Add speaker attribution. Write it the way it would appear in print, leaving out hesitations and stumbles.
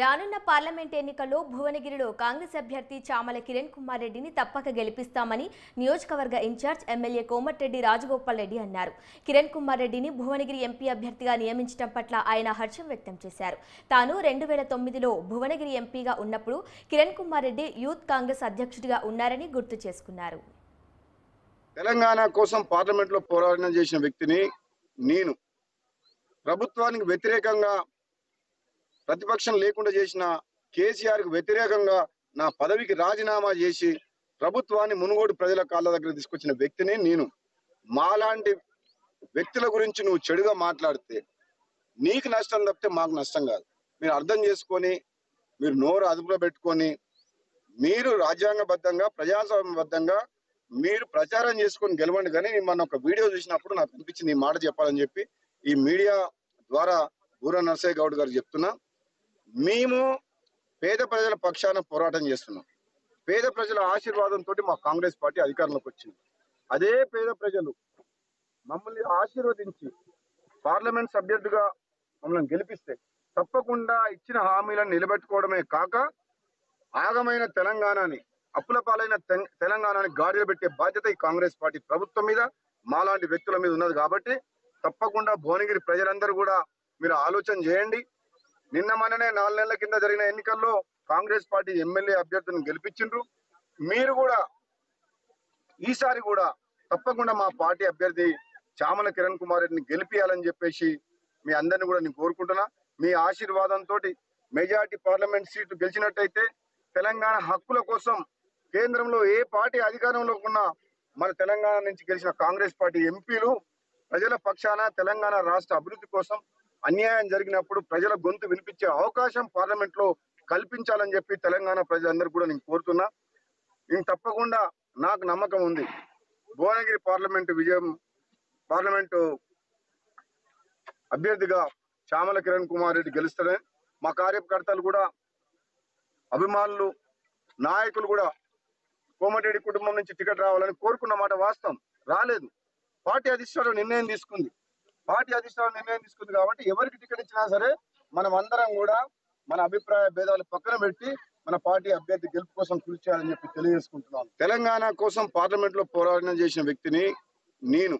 Speaker 1: రానున్న పార్లమెంట్ ఎన్నికల్లో భువనగిరిలో కాంగ్రెస్ అభ్యర్థి చామల కిరణ్ కుమార్ రెడ్డిని తప్పక గెలిపిస్తామని నియోజకవర్గ ఇన్ఛార్జ్ ఎమ్మెల్యే కోమటిరెడ్డి రాజగోపాల్ రెడ్డి అన్నారు. కిరణ్ కుమార్ రెడ్డిని భువనగిరి ఎంపీ అభ్యర్థిగా నియమించడం పట్ల ఆయన హర్షం వ్యక్తం చేశారు. తాను 2009లో భువనగిరి ఎంపీగా ఉన్నప్పుడు కిరణ్ కుమార్ రెడ్డి యూత్ కాంగ్రెస్ అధ్యక్షుడిగా ఉన్నారని గుర్తు చేసుకున్నారు.
Speaker 2: తెలంగాణ కోసం పార్లమెంట్లో పోరాటం చేసిన వ్యక్తిని నేను. ప్రభుత్వానికి వ్యతిరేకంగా ప్రతిపక్షం లేకుండా చేసిన కేసీఆర్కు వ్యతిరేకంగా నా పదవికి రాజీనామా చేసి ప్రభుత్వాన్ని మునుగోడు ప్రజల కాళ్ళ దగ్గర తీసుకొచ్చిన వ్యక్తిని నేను. మాలాంటి వ్యక్తుల గురించి నువ్వు చెడుగా మాట్లాడితే నీకు నష్టం తప్పితే మాకు నష్టం కాదు. మీరు అర్థం చేసుకొని మీరు నోరు అదుపులో పెట్టుకొని మీరు రాజ్యాంగబద్ధంగా ప్రజాస్వామ్యబద్ధంగా మీరు ప్రచారం చేసుకొని గెలవండి. కానీ మన ఒక వీడియో చూసినప్పుడు నాకు అనిపించింది ఈ మాట చెప్పాలని చెప్పి ఈ మీడియా ద్వారా బూర నరసయ్య గౌడ్ గారు చెప్తున్నా. మేము పేద ప్రజల పక్షాన పోరాటం చేస్తున్నాం. పేద ప్రజల ఆశీర్వాదంతో మా కాంగ్రెస్ పార్టీ అధికారంలోకి వచ్చింది. అదే పేద ప్రజలు మమ్మల్ని ఆశీర్వదించి పార్లమెంట్ సభ్యుడిగా మమ్మల్ని గెలిపిస్తే తప్పకుండా ఇచ్చిన హామీలను నిలబెట్టుకోవడమే కాక ఆగమైన తెలంగాణని అప్పుల పాలైన తెలంగాణని గాడిలో పెట్టే బాధ్యత ఈ కాంగ్రెస్ పార్టీ ప్రభుత్వం మీద మాలాంటి వ్యక్తుల మీద ఉన్నది. కాబట్టి తప్పకుండా భువనగిరి ప్రజలందరూ కూడా మీరు ఆలోచన చేయండి. నిన్న మననే 4 నెలల కింద జరిగిన ఎన్నికల్లో కాంగ్రెస్ పార్టీ ఎమ్మెల్యే అభ్యర్థులను గెలిపించిండ్రు. మీరు కూడా ఈసారి కూడా తప్పకుండా మా పార్టీ అభ్యర్థి చామల కిరణ్ కుమార్ రెడ్డిని గెలిపియాలని చెప్పేసి మీ అందరిని కూడా నేను కోరుకుంటున్నా. మీ ఆశీర్వాదంతో మెజార్టీ పార్లమెంట్ సీట్లు గెలిచినట్టయితే తెలంగాణ హక్కుల కోసం కేంద్రంలో ఏ పార్టీ అధికారంలో ఉన్నా మన తెలంగాణ నుంచి గెలిచిన కాంగ్రెస్ పార్టీ ఎంపీలు ప్రజల పక్షాన తెలంగాణ రాష్ట్ర అభివృద్ధి కోసం అన్యాయం జరిగినప్పుడు ప్రజల గొంతు వినిపించే అవకాశం పార్లమెంట్ లో కల్పించాలని చెప్పి తెలంగాణ ప్రజలందరూ కూడా నేను కోరుతున్నా. నేను తప్పకుండా నాకు నమ్మకం ఉంది భువనగిరి పార్లమెంటు అభ్యర్థిగా చామల కిరణ్ కుమార్ రెడ్డి గెలుస్తారని మా కార్యకర్తలు కూడా అభిమానులు నాయకులు కూడా కోమటిరెడ్డి కుటుంబం నుంచి టికెట్ రావాలని కోరుకున్న మాట వాస్తవం. రాలేదు. పార్టీ అధిష్టానం నిర్ణయం తీసుకుంది. కాబట్టి ఎవరికి టికెట్ ఇచ్చినా సరే మనం అందరం కూడా మన అభిప్రాయ భేదాలు పక్కన పెట్టి మన పార్టీ అభ్యర్థి గెలుపు కోసం కృషి చేయాలని చెప్పి తెలియజేసుకుంటున్నాను. తెలంగాణ కోసం పార్లమెంట్ లో పోరాటం చేసిన వ్యక్తిని నేను.